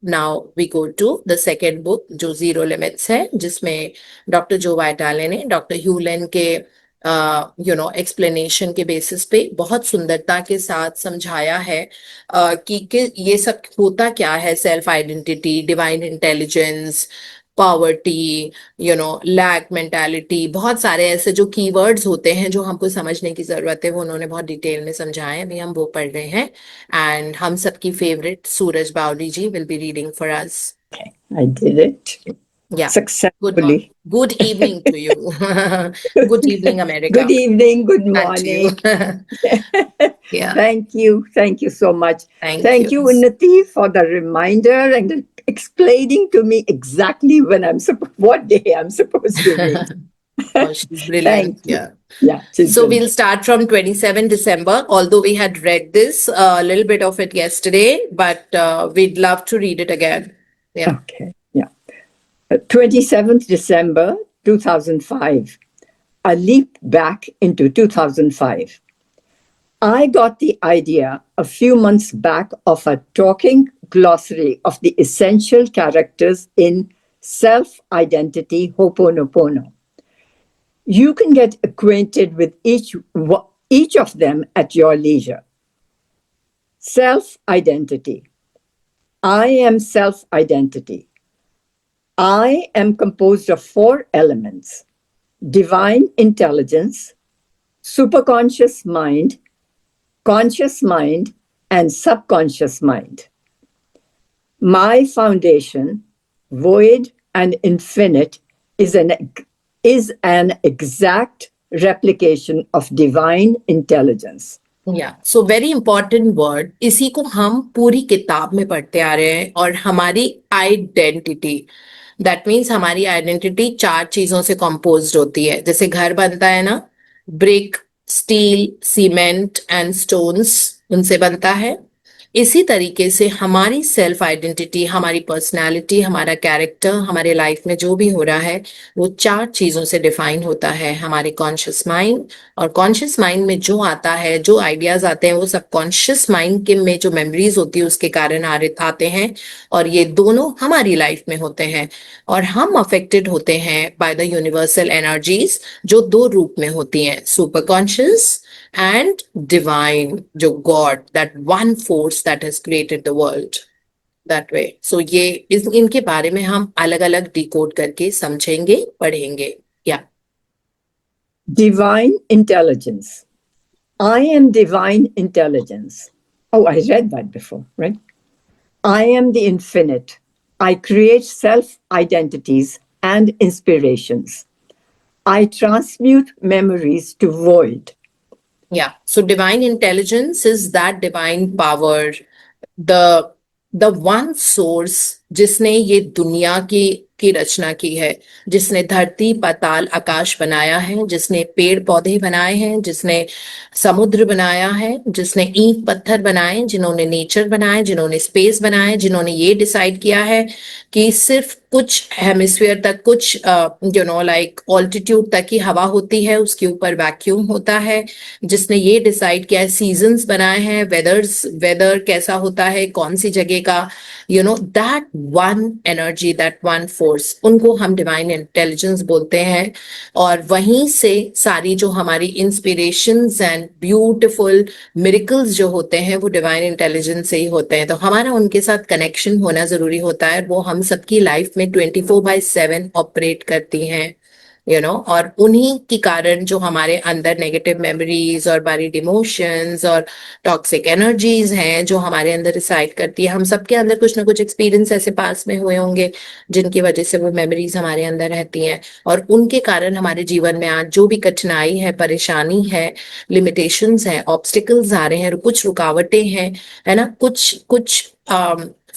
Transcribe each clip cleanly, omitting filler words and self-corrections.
Now we go to the second book जो zero limits है, जिसमें डॉक्टर जो वाइटाले ने डॉक्टर ह्यूलेन के एक्सप्लेनेशन के बेसिस पे बहुत सुंदरता के साथ समझाया है कि ये सब होता क्या है, self identity, divine intelligence, poverty, lack mentality, बहुत सारे ऐसे जो कीवर्ड्स होते हैं जो हमको समझने की जरूरत है, वो उन्होंने बहुत डिटेल में समझाए। अभी हम वो पढ़ रहे हैं एंड हम सबकी favourite Suraj Bawli ji will be reading for us. I did it Yeah. successfully. Good evening to you. Good evening, America. Good evening, good And to you. morning. Yeah. Thank you so much. Thank you. Unnati, for the reminder and explaining to me exactly what day I'm supposed to read. Oh, she's brilliant. Thank you. Yeah. Yeah. So we'll start from 27 December, although we had read this a little bit of it yesterday, but we'd love to read it again. Yeah. Okay. Yeah. 27th December 2005. A leap back into 2005. I got the idea a few months back of a talking glossary of the essential characters in self-identity Ho'oponopono. You can get acquainted with each of them at your leisure. Self-identity. I am self-identity. I am composed of 4 elements: divine intelligence, superconscious mind, conscious mind, and subconscious mind. My foundation, void and infinite, is an exact replication of divine intelligence. Yeah, so very important word. इसी को हम पूरी किताब में पढ़ते आ रहे हैं। और हमारी आइडेंटिटी, दैट मीन्स हमारी आइडेंटिटी 4 चीजों से कंपोज्ड होती है। जैसे घर बनता है ना, brick, steel, cement and stones, उनसे बनता है। इसी तरीके से हमारी सेल्फ आइडेंटिटी, हमारी पर्सनालिटी, हमारा कैरेक्टर, हमारे लाइफ में जो भी हो रहा है वो 4 चीजों से डिफाइन होता है। हमारे कॉन्शियस माइंड, और कॉन्शियस माइंड में जो आता है, जो आइडियाज आते हैं, वो सब कॉन्शियस माइंड के में जो मेमोरीज होती है उसके कारण आते हैं, और ये दोनों हमारी लाइफ में होते हैं। और हम अफेक्टेड होते हैं बाय द यूनिवर्सल एनर्जीज, जो 2 रूप में होती हैं, सुपर कॉन्शियस and divine, जो God, that one force that has created the world that way. So ये इनके बारे में हम अलग अलग डिकोड करके समझेंगे, पढ़ेंगे। Yeah. Divine intelligence. I am divine intelligence. Oh, I read that before, right? I am the infinite. I create self-identities and inspirations. I transmute memories to void. Yeah. So divine intelligence is that divine power, the one source जिसने ये दुनिया की रचना की है, जिसने धरती, पाताल, आकाश बनाया है, जिसने पेड़ पौधे बनाए हैं, जिसने समुद्र बनाया है, जिसने ईंट पत्थर बनाए, जिन्होंने नेचर बनाए, जिन्होंने स्पेस बनाए, जिन्होंने ये डिसाइड किया है कि सिर्फ कुछ हेमिस्फीयर तक, कुछ लाइक ऑल्टीट्यूड तक ही हवा होती है, उसके ऊपर वैक्यूम होता है, जिसने ये डिसाइड किया है, सीजन्स बनाए हैं, वेदर कैसा होता है, कौन सी जगह का, that one energy, that one force, उनको हम डिवाइन इंटेलिजेंस बोलते हैं। और वहीं से सारी जो हमारी इंस्पिरेशंस एंड ब्यूटिफुल मिरेकल्स जो होते हैं वो डिवाइन इंटेलिजेंस से ही होते हैं। तो हमारा उनके साथ कनेक्शन होना जरूरी होता है। वो हम सबकी लाइफ में 24/7 ऑपरेट करती हैं, और उन्हीं के कारण जो हमारे अंदर नेगेटिव मेमोरीज और बैड इमोशंस और टॉक्सिक एनर्जीज हैं जो हमारे अंदर रिसाइड करती है। हम सबके अंदर कुछ ना कुछ एक्सपीरियंस ऐसे पास में हुए होंगे जिनकी वजह से वो मेमोरीज हमारे अंदर रहती हैं, और उनके कारण हमारे जीवन में आज जो भी कठिनाई है, परेशानी है, लिमिटेशंस है, ऑब्स्टिकल्स आ रहे हैं, कुछ रुकावटें हैं, है ना, कुछ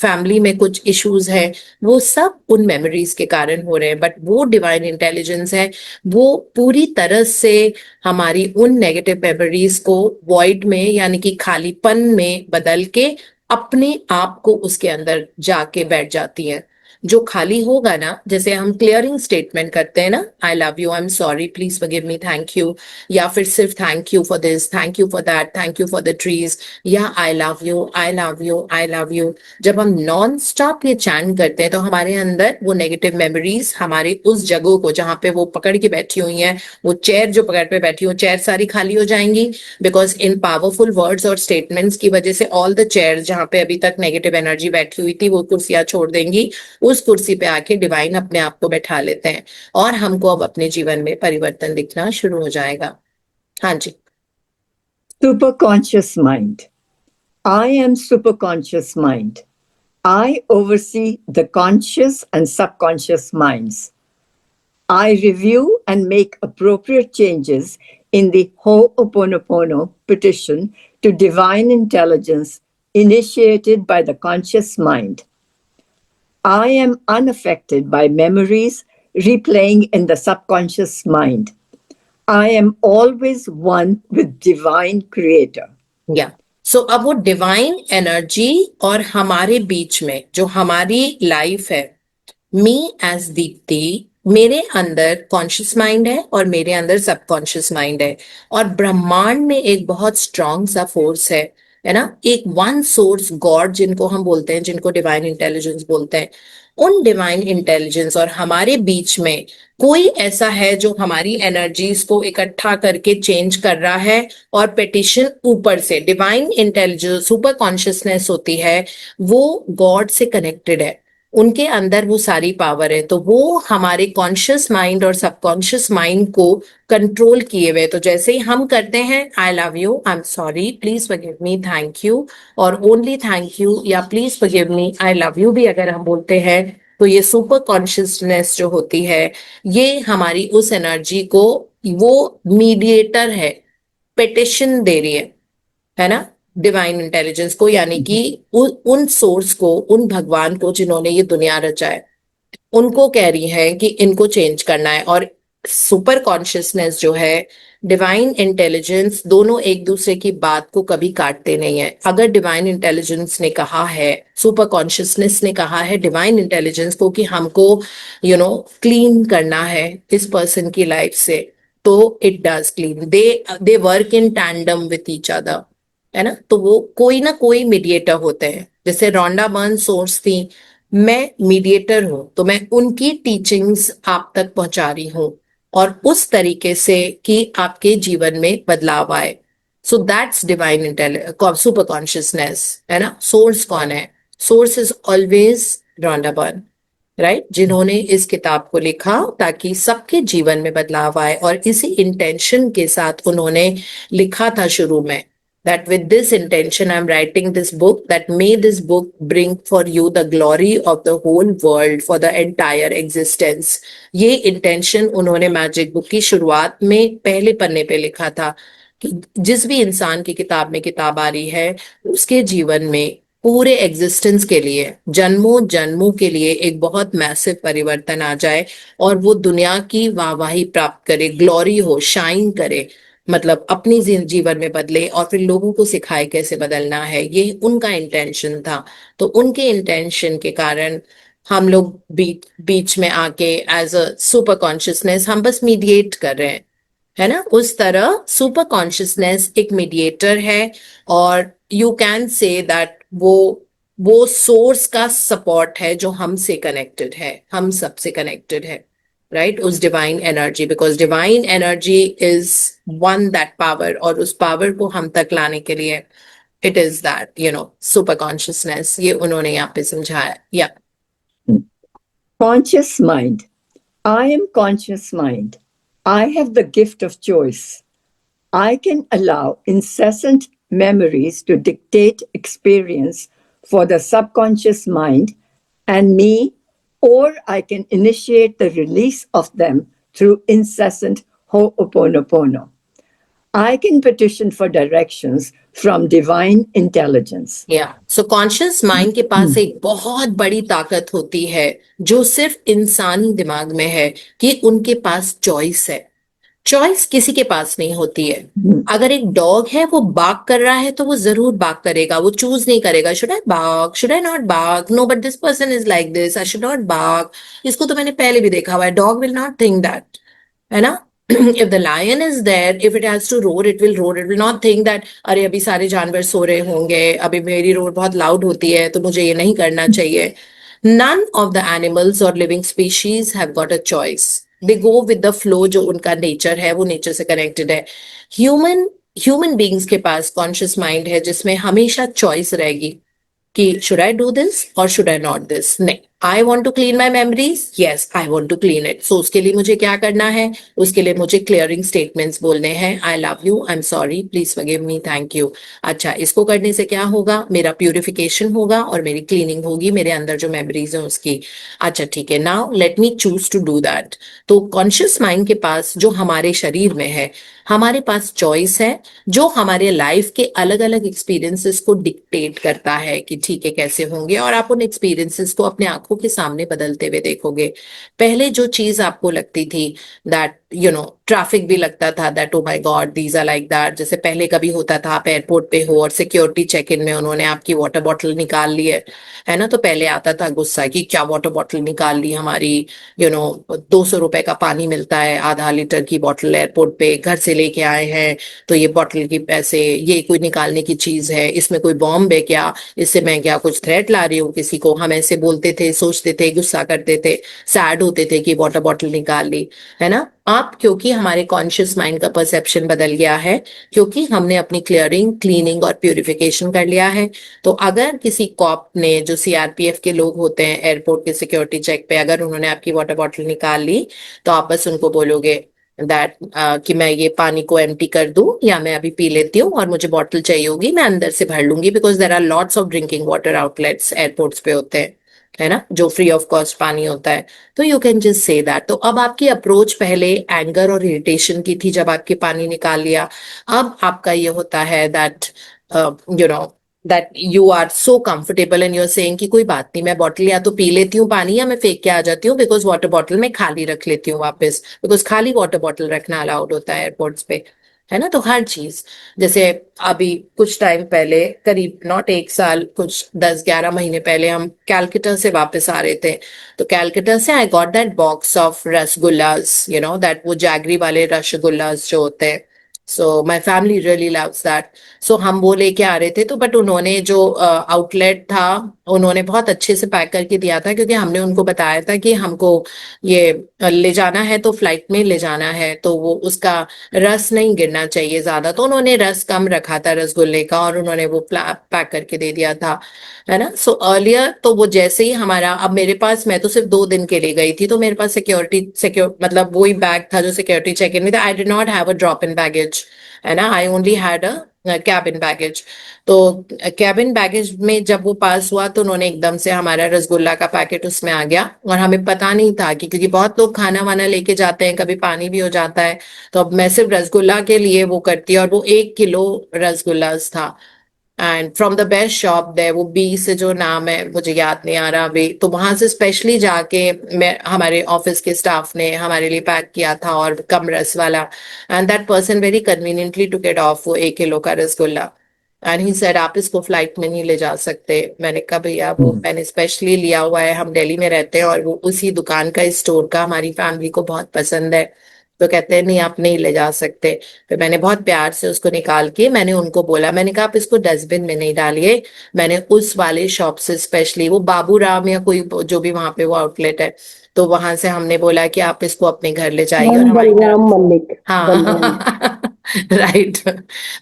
फैमिली में कुछ इश्यूज है, वो सब उन मेमोरीज के कारण हो रहे हैं। बट वो डिवाइन इंटेलिजेंस है, वो पूरी तरह से हमारी उन नेगेटिव मेमोरीज को वॉइड में, यानी कि खालीपन में बदल के अपने आप को उसके अंदर जाके बैठ जाती है। जो खाली होगा ना, जैसे हम क्लियरिंग स्टेटमेंट करते हैं ना, I love you, I am sorry, please forgive me, thank you, या फिर सिर्फ thank you for this, thank you for that, thank you for the trees, या I love you, I love you, I love you. जब हम non stop ये chant करते हैं तो हमारे अंदर वो नेगेटिव मेमोरीज हमारे उस जगह को जहां पे वो पकड़ के बैठी हुई हैं, वो चेयर जो पकड़ पे बैठी हो, चेयर सारी खाली हो जाएंगी, बिकॉज इन पावरफुल वर्ड्स और स्टेटमेंट्स की वजह से ऑल द चेयर जहां पे अभी तक नेगेटिव एनर्जी बैठी हुई थी वो कुर्सियां छोड़ देंगी, उस कुर्सी पे आके डिवाइन अपने आप को बैठा लेते हैं और हमको अब अपने जीवन में परिवर्तन दिखना शुरू हो जाएगा। हाँ जी। Superconscious mind. I am superconscious mind. I oversee the conscious and subconscious minds. I review and make appropriate changes in the Ho'oponopono petition to divine intelligence initiated by the conscious mind. I am unaffected by memories replaying in the subconscious mind. I am always one with divine creator. या सो अब वो divine energy और हमारे बीच में जो हमारी life है, me as Deepti, मेरे अंदर कॉन्शियस माइंड है और मेरे अंदर सबकॉन्शियस माइंड है, और ब्रह्मांड में एक बहुत स्ट्रांग सा फोर्स है ना, एक वन सोर्स गॉड जिनको हम बोलते हैं, जिनको डिवाइन इंटेलिजेंस बोलते हैं, उन डिवाइन इंटेलिजेंस और हमारे बीच में कोई ऐसा है जो हमारी एनर्जीज को इकट्ठा करके चेंज कर रहा है, और पेटिशन ऊपर से डिवाइन इंटेलिजेंस सुपर कॉन्शियसनेस होती है, वो गॉड से कनेक्टेड है, उनके अंदर वो सारी पावर है, तो वो हमारे कॉन्शियस माइंड और सबकॉन्शियस माइंड को कंट्रोल किए हुए। तो जैसे ही हम करते हैं आई love you, I am sorry, please forgive me, thank you, और ओनली थैंक यू या please forgive me, I love you भी अगर हम बोलते हैं, तो ये सुपर कॉन्शियसनेस जो होती है, ये हमारी उस एनर्जी को, वो मीडिएटर है, पेटिशन दे रही है ना, डिवाइन इंटेलिजेंस को, यानी कि उन सोर्स को, उन भगवान को जिन्होंने ये दुनिया रचा है, उनको कह रही है कि इनको चेंज करना है। और सुपर कॉन्शियसनेस जो है, डिवाइन इंटेलिजेंस, दोनों एक दूसरे की बात को कभी काटते नहीं है। अगर डिवाइन इंटेलिजेंस ने कहा है, सुपर कॉन्शियसनेस ने कहा है डिवाइन इंटेलिजेंस को कि हमको क्लीन करना है इस पर्सन की लाइफ से, तो it does clean. They work in tandem with each other, है ना, तो वो कोई ना कोई मीडिएटर होते हैं। जैसे रोंडा बर्न सोर्स थी, मैं मीडिएटर हूं, तो मैं उनकी टीचिंग्स आप तक पहुंचा रही हूं, और उस तरीके से कि आपके जीवन में बदलाव आए। So that's divine intelligence, super consciousness, है ना। सोर्स कौन है? Source is always Rhonda Byrne, right, जिन्होंने इस किताब को लिखा ताकि सबके जीवन में बदलाव आए, और इसी इंटेंशन के साथ उन्होंने लिखा था शुरू में, that with this intention I'm writing this book, that may this book bring for you the glory of the whole world for the entire existence। ये इंटेंशन उन्होंने मैजिक बुक की शुरुआत में पहले पन्ने पे लिखा था कि जिस भी इंसान की किताब में किताब आ रही है, उसके जीवन में पूरे एग्जिस्टेंस के लिए, जन्मों जन्मों के लिए एक बहुत मैसिव परिवर्तन आ जाए, और वो दुनिया की वाहवाही प्राप्त करे, ग्लोरी हो, शाइन करे, मतलब अपनी जीवन में बदले और फिर लोगों को सिखाए कैसे बदलना है। ये उनका इंटेंशन था। तो उनके इंटेंशन के कारण हम लोग बीच में आके एज अ सुपर कॉन्शियसनेस हम बस मीडिएट कर रहे हैं, है ना। उस तरह सुपर कॉन्शियसनेस एक मीडिएटर है, और यू कैन से दैट वो सोर्स का सपोर्ट है जो हमसे कनेक्टेड है, हम सबसे कनेक्टेड है, राइट, उस divine energy, because divine energy is one that power, और उस पावर को हम तक लाने के लिए it is that super consciousness, ये उन्होंने यहाँ पे समझाया। या Conscious mind. I am conscious mind. I have the gift of choice. I can allow incessant memories to dictate experience for the subconscious mind and me, or I can initiate the release of them through incessant Ho'oponopono. I can petition for directions from divine intelligence. या so conscious mind के पास एक बहुत बड़ी ताकत होती है जो सिर्फ इंसानी दिमाग में है, कि उनके पास चॉइस है। चॉइस किसी के पास नहीं होती है। अगर एक डॉग है वो बार्क कर रहा है तो वो जरूर बार्क करेगा, वो चूज नहीं करेगा should I bark should I not bark, no but this person is like this, I should not bark. इसको तो मैंने पहले भी देखा हुआ है, dog will not think that, है ना। If the lion is there, if it has to roar, it will not think that अरे अभी सारे जानवर सो रहे होंगे, अभी मेरी रोर बहुत लाउड होती है तो मुझे ये नहीं करना चाहिए। None of the animals or living species have got a choice. They go with the flow, जो उनका नेचर है वो नेचर से कनेक्टेड है। ह्यूमन बींग्स के पास कॉन्शियस माइंड है जिसमें हमेशा चॉइस रहेगी कि शुड आई डू दिस और शुड आई नॉट दिस। नहीं, I want to clean my memories, yes I want to clean it. So उसके लिए मुझे क्या करना है, उसके लिए मुझे क्लियरिंग स्टेटमेंट्स बोलने हैं, आई love you, I am sorry, please forgive me, thank you. अच्छा, इसको करने से क्या होगा, मेरा प्यूरिफिकेशन होगा और मेरी क्लीनिंग होगी, मेरे अंदर जो मेमोरीज हैं उसकी। अच्छा ठीक है, now let me choose to do that. तो कॉन्शियस माइंड के पास जो हमारे शरीर में है, हमारे पास चॉइस है जो हमारे लाइफ के अलग अलग एक्सपीरियंसेस को डिक्टेट करता है कि ठीक है कैसे होंगे, और आप उन एक्सपीरियंसेस को अपने आंखों के सामने बदलते हुए देखोगे। पहले जो चीज आपको लगती थी दैट ट्रैफिक भी लगता था that oh my god these are like that, जैसे पहले कभी होता था आप एयरपोर्ट पे हो और सिक्योरिटी चेक इन में उन्होंने आपकी वाटर बॉटल निकाल ली है ना, तो पहले आता था गुस्सा कि क्या वाटर बॉटल निकाल ली हमारी, 200 रुपए का पानी मिलता है आधा लीटर की बॉटल एयरपोर्ट पे, घर से लेके आए हैं तो ये बॉटल की पैसे, ये कोई निकालने की चीज है, इसमें कोई बॉम्ब है क्या, इससे मैं क्या कुछ थ्रेट ला रही हूँ किसी को। हम ऐसे बोलते थे, सोचते थे, गुस्सा करते थे, सैड होते थे कि वाटर बॉटल निकाल ली, है ना। अब क्योंकि हमारे कॉन्शियस माइंड का परसेप्शन बदल गया है, क्योंकि हमने अपनी क्लियरिंग, क्लीनिंग और प्यूरिफिकेशन कर लिया है, तो अगर किसी कॉप ने, जो सीआरपीएफ के लोग होते हैं एयरपोर्ट के सिक्योरिटी चेक पे, अगर उन्होंने आपकी वाटर बॉटल निकाल ली तो आप बस उनको बोलोगे दैट कि मैं ये पानी को एम्प्टी कर दूं या मैं अभी पी लेती हूँ और मुझे बॉटल चाहिए होगी, मैं अंदर से भर लूंगी, because there are lots of drinking water outlets airports पे होते हैं, है ना, जो फ्री ऑफ कॉस्ट पानी होता है। तो you can just say that. तो अब आपकी अप्रोच पहले एंगर और इरिटेशन की थी जब आपके पानी निकाल लिया, अब आपका ये होता है that you know that you are so comfortable and you are saying कि कोई बात नहीं, मैं बॉटल या तो पी लेती हूँ पानी या मैं फेंक के आ जाती हूँ, बिकॉज वाटर बॉटल में खाली रख लेती हूँ वापस, बिकॉज खाली वाटर बॉटल रखना अलाउड होता है एयरपोर्ट्स पे, है ना। तो हर चीज, जैसे अभी कुछ टाइम पहले, करीब नॉट एक साल, कुछ 10-11 महीने पहले हम कैलकटा से वापस आ रहे थे, तो कैलकटा से I got that box of rasgullas, that वो जैगरी वाले रसगुल्लास जो होते हैं। So my family really loves that. So हम वो लेके आ रहे थे, तो बट उन्होंने जो आउटलेट था उन्होंने बहुत अच्छे से पैक करके दिया था, क्योंकि हमने उनको बताया था कि हमको ये ले जाना है तो फ्लाइट में ले जाना है, तो वो उसका रस नहीं गिरना चाहिए ज्यादा, तो उन्होंने रस कम रखा था रसगुल्ले का और उन्होंने वो पैक करके दे दिया था, है ना। सो अर्लियर तो वो जैसे ही हमारा, अब मेरे पास, मैं तो सिर्फ 2 दिन के लिए गई थी, तो मेरे पास सिक्योर मतलब वही बैग था जो सिक्योरिटी चेक इन में था, I did not have a drop in baggage, है ना, I only had a cabin baggage. तो कैबिन बैगेज में जब वो पास हुआ तो उन्होंने एकदम से हमारा रसगुल्ला का पैकेट उसमें आ गया, और हमें पता नहीं था कि, क्योंकि बहुत लोग खाना वाना लेके जाते हैं, कभी पानी भी हो जाता है, तो अब मैं सिर्फ रसगुल्ला के लिए वो करती, और वो 1 किलो रसगुल्ला था, and from the best shop they, वो बी से जो नाम है मुझे याद नहीं आ रहा अभी, तो वहां से स्पेशली जाके मैं, हमारे ऑफिस के स्टाफ ने हमारे लिए पैक किया था, और कम रस वाला, and that person very conveniently took it of, वो 1 किलो का रसगुल्ला, एंड ही सेड आप इसको फ्लाइट में नहीं ले जा सकते। मैंने कहा भैया वो मैंने स्पेशली लिया हुआ है, हम दिल्ली में रहते हैं और वो उसी दुकान का, इस स्टोर का हमारी फैमिली को बहुत पसंद है, तो कहते हैं नहीं आप नहीं ले जा सकते। फिर मैंने बहुत प्यार से उसको निकाल के मैंने उनको बोला, मैंने कहा आप इसको डस्टबिन में नहीं डालिए, मैंने उस वाले शॉप से स्पेशली, वो बाबू राम या कोई जो भी वहां पे वो आउटलेट है, तो वहां से हमने बोला कि आप इसको अपने घर ले जाइए और हमारी बलराम तरफ। मल्लिक। बलराम। हाँ राइट।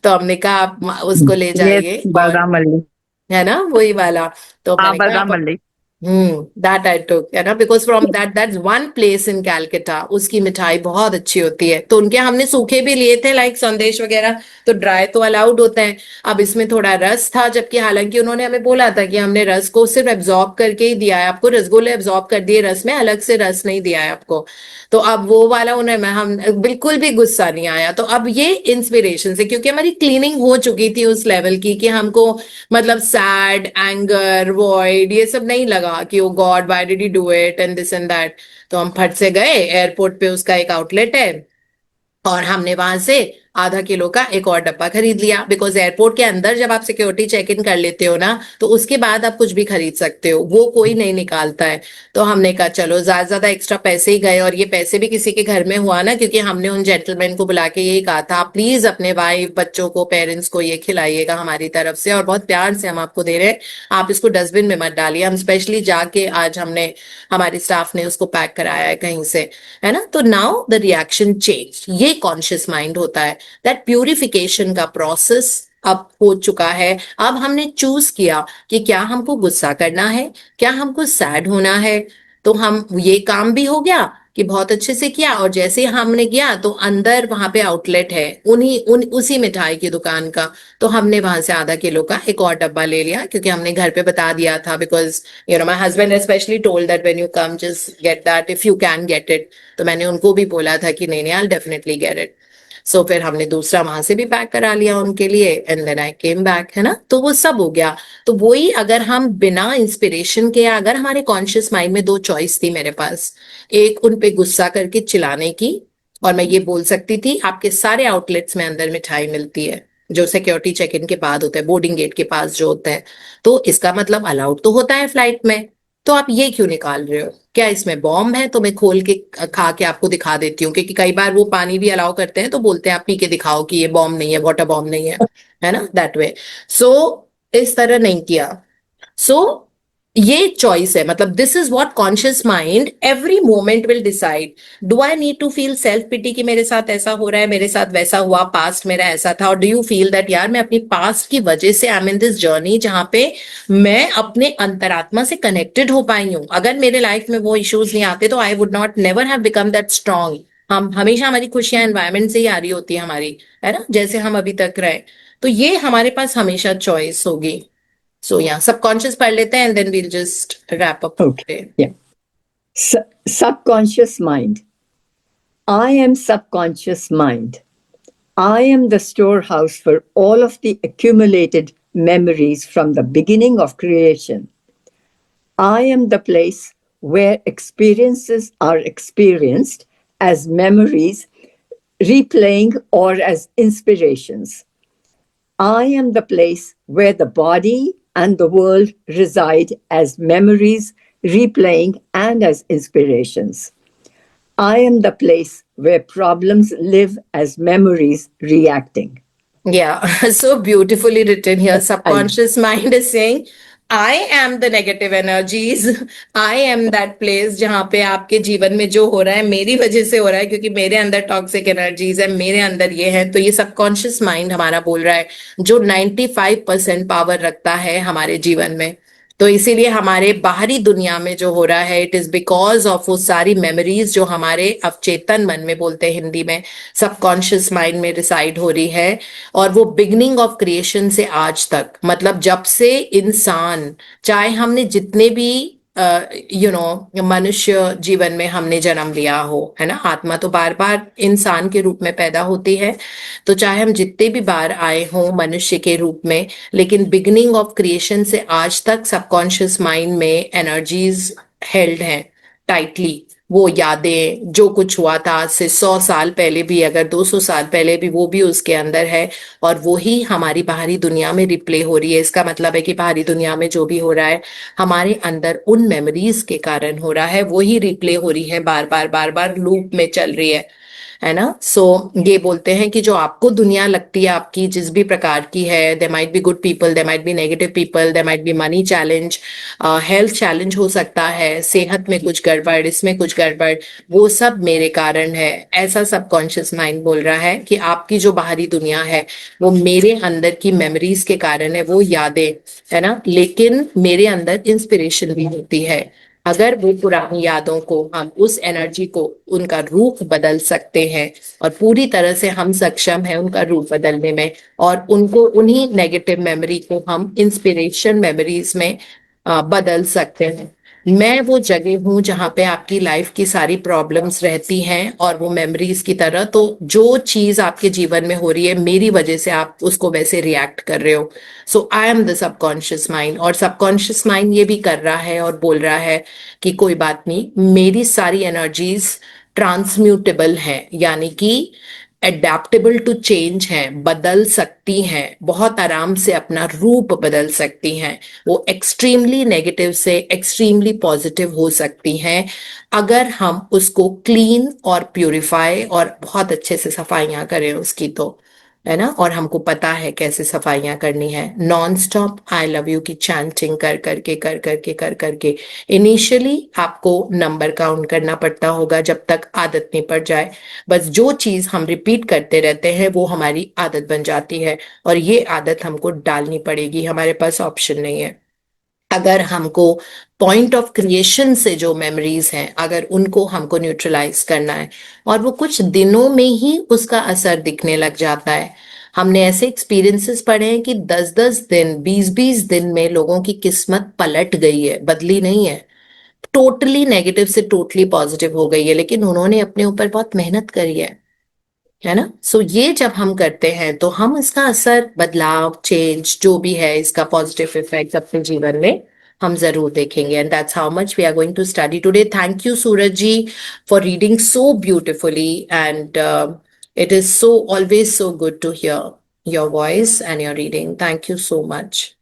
तो हमने कहा आप उसको ले यस, जाइए, और बलराम मल्लिक। है ना वही वाला, तो हाँ, मैंने कहा बलराम आप, मल्लिक। दैट आई टुक, है ना, because from that's one place in Calcutta, उसकी मिठाई बहुत अच्छी होती है, तो उनके हमने सूखे भी लिए थे लाइक संदेश वगैरह, तो ड्राई तो अलाउड होता है। अब इसमें थोड़ा रस था, जबकि हालांकि उन्होंने हमें बोला था कि हमने रस को सिर्फ एब्जॉर्ब करके ही दिया है आपको, रसगुल्ले एब्जॉर्ब कर दिए रस में, अलग से रस नहीं दिया है आपको। तो अब वो वाला उन्हें हम बिल्कुल भी गुस्सा नहीं आया। तो अब ये इंस्पिरेशन से, क्योंकि हमारी क्लीनिंग हो चुकी थी उस लेवल की कि हमको मतलब सैड, एंगर, वॉइड, ये सब नहीं लगा कि oh God why did you do it and this and that. तो हम फट से गए एयरपोर्ट पे, उसका एक आउटलेट है, और हमने वहां से आधा किलो का एक और डब्बा खरीद लिया, बिकॉज एयरपोर्ट के अंदर जब आप सिक्योरिटी चेक इन कर लेते हो ना, तो उसके बाद आप कुछ भी खरीद सकते हो, वो कोई नहीं निकालता है। तो हमने कहा चलो, ज्यादा ज्यादा एक्स्ट्रा पैसे ही गए, और ये पैसे भी किसी के घर में हुआ ना, क्योंकि हमने उन जेंटलमैन को बुला के यही कहा था, प्लीज अपने वाइफ बच्चों को पेरेंट्स को ये खिलाइएगा हमारी तरफ से, और बहुत प्यार से हम आपको दे रहे हैं, आप इसको डस्टबिन में मत डालिए। हम स्पेशली जाके आज हमने, हमारी स्टाफ ने उसको पैक कराया है कहीं से, है ना। तो नाउ द रिएक्शन चेंज, ये कॉन्शियस माइंड होता है। दैट प्यूरिफिकेशन का प्रोसेस अब हो चुका है। अब हमने चूज किया कि क्या हमको गुस्सा करना है, क्या हमको सैड होना है। तो हम, ये काम भी हो गया कि बहुत अच्छे से किया, और जैसे ही हमने किया तो अंदर वहां पे आउटलेट है उसी मिठाई की दुकान का, तो हमने वहां से आधा किलो का एक और डब्बा ले लिया, क्योंकि हमने घर पे बता दिया था, because my husband specially told that when you come just get that if you can get it. तो मैंने उनको भी बोला था कि नहीं नहीं, आई डेफिनेटली गेट इट। सो फिर हमने दूसरा वहां से भी पैक करा लिया उनके लिए, and then I came back, है ना। तो वो सब हो गया। तो वही, अगर हम बिना इंस्पिरेशन के, अगर हमारे कॉन्शियस माइंड में दो चॉइस थी मेरे पास, एक उन पे गुस्सा करके चिल्लाने की, और मैं ये बोल सकती थी आपके सारे आउटलेट्स में अंदर मिठाई मिलती है, जो सिक्योरिटी चेक इन के बाद होता है, बोर्डिंग गेट के पास जो होता है, तो इसका मतलब अलाउड तो होता है फ्लाइट में, तो आप ये क्यों निकाल रहे हो, क्या इसमें बॉम्ब है, तो मैं खोल के खा के आपको दिखा देती हूँ, क्योंकि कई बार वो पानी भी अलाउ करते हैं तो बोलते हैं आप पी के दिखाओ कि ये बॉम्ब नहीं है, वाटर बॉम्ब नहीं है ना, दैट वे। सो इस तरह नहीं किया। सो ये चॉइस है, मतलब this is what conscious mind every moment will decide. Do I need to feel self pity कि मेरे साथ ऐसा हो रहा है, मेरे साथ वैसा हुआ, पास्ट मेरा ऐसा था, और डू यू फील दैट यार मैं अपनी पास्ट की वजह से I am in this journey जहां पे मैं अपने अंतरात्मा से कनेक्टेड हो पाई हूं। अगर मेरे लाइफ में वो इश्यूज नहीं आते तो I would not never have become that strong. हम हमेशा, हमारी खुशियां एनवायरमेंट से ही आ रही होती है हमारी, है ना, जैसे हम अभी तक रहे। तो ये हमारे पास हमेशा चॉइस होगी। So yeah, subconscious पढ़ लेते हैं, and then we'll just wrap up Okay. today. Yeah. Subconscious mind. I am subconscious mind. I am the storehouse for all of the accumulated memories from the beginning of creation. I am the place where experiences are experienced as memories, replaying, or as inspirations. I am the place where the body and the world reside as memories, replaying, and as inspirations. I am the place where problems live as memories reacting. Yeah, so beautifully written here. Subconscious mind is saying, I am the negative energies. I am that place जहां पे आपके जीवन में जो हो रहा है मेरी वजह से हो रहा है, क्योंकि मेरे अंदर टॉक्सिक एनर्जीज है, मेरे अंदर ये है। तो ये सबकॉन्शियस माइंड हमारा बोल रहा है, जो 95% पावर रखता है हमारे जीवन में। तो इसीलिए हमारे बाहरी दुनिया में जो हो रहा है, इट इज बिकॉज ऑफ वो सारी मेमोरीज जो हमारे अवचेतन मन में, बोलते हैं हिंदी में, सबकॉन्शियस माइंड में रिसाइड हो रही है। और वो बिगनिंग ऑफ क्रिएशन से आज तक, मतलब जब से इंसान, चाहे हमने जितने भी मनुष्य जीवन में हमने जन्म लिया हो, है ना, आत्मा तो बार बार इंसान के रूप में पैदा होती है, तो चाहे हम जितने भी बार आए हों मनुष्य के रूप में, लेकिन बिगनिंग ऑफ क्रिएशन से आज तक सबकॉन्शियस माइंड में एनर्जीज हेल्ड हैं टाइटली। वो यादें, जो कुछ हुआ था आज से 100 साल पहले भी, अगर 200 साल पहले भी, वो भी उसके अंदर है, और वो ही हमारी बाहरी दुनिया में रिप्ले हो रही है। इसका मतलब है कि बाहरी दुनिया में जो भी हो रहा है हमारे अंदर उन मेमोरीज के कारण हो रहा है, वो ही रिप्ले हो रही है, बार बार बार बार लूप में चल रही है ना। सो ये बोलते हैं कि जो आपको दुनिया लगती है आपकी जिस भी प्रकार की है, they might be good people, they might be negative people, they might be money challenge, health challenge हो सकता है, सेहत में कुछ गड़बड़, इसमें कुछ गड़बड़, वो सब मेरे कारण है। ऐसा सबकॉन्शियस माइंड बोल रहा है कि आपकी जो बाहरी दुनिया है वो मेरे अंदर की मेमोरीज के कारण है, वो यादें, है ना। लेकिन मेरे अंदर इंस्पिरेशन भी होती है। अगर वो पुरानी यादों को, हम उस एनर्जी को, उनका रूप बदल सकते हैं, और पूरी तरह से हम सक्षम हैं उनका रूप बदलने में, और उनको, उन्हीं नेगेटिव मेमोरी को हम इंस्पिरेशन मेमोरीज में बदल सकते हैं। मैं वो जगह हूं जहां पे आपकी लाइफ की सारी प्रॉब्लम्स रहती हैं, और वो मेमोरीज की तरह, तो जो चीज आपके जीवन में हो रही है मेरी वजह से आप उसको वैसे रिएक्ट कर रहे हो। So I am the subconscious mind. और सबकॉन्शियस माइंड ये भी कर रहा है और बोल रहा है कि कोई बात नहीं, मेरी सारी एनर्जीज ट्रांसम्यूटेबल है, यानी कि एडेप्टेबल टू चेंज हैं, बदल सकती हैं, बहुत आराम से अपना रूप बदल सकती हैं, वो एक्सट्रीमली नेगेटिव से एक्सट्रीमली पॉजिटिव हो सकती हैं अगर हम उसको क्लीन और प्यूरिफाई और बहुत अच्छे से सफाइयां करें उसकी, तो है ना। और हमको पता है कैसे सफाइयां करनी है, non stop I love you की चैंटिंग कर करके इनिशियली आपको नंबर काउंट करना पड़ता होगा जब तक आदत नहीं पड़ जाए। बस जो चीज हम रिपीट करते रहते हैं वो हमारी आदत बन जाती है, और ये आदत हमको डालनी पड़ेगी, हमारे पास ऑप्शन नहीं है। अगर हमको पॉइंट ऑफ क्रिएशन से जो मेमोरीज हैं अगर उनको हमको न्यूट्रलाइज करना है, और वो कुछ दिनों में ही उसका असर दिखने लग जाता है। हमने ऐसे एक्सपीरियंसेस पढ़े हैं कि 10-10 दिन 20-20 दिन में लोगों की किस्मत पलट गई है, बदली नहीं है, टोटली नेगेटिव से टोटली पॉजिटिव हो गई है, लेकिन उन्होंने अपने ऊपर बहुत मेहनत करी है ना। सो ये जब हम करते हैं तो हम इसका असर, बदलाव, चेंज जो भी है, इसका पॉजिटिव इफेक्ट अपने जीवन में हम जरूर देखेंगे। And that's how much we are going to study today. Thank you Suraj ji for reading so beautifully, and it is so always so good to hear your voice and your reading. Thank you so much.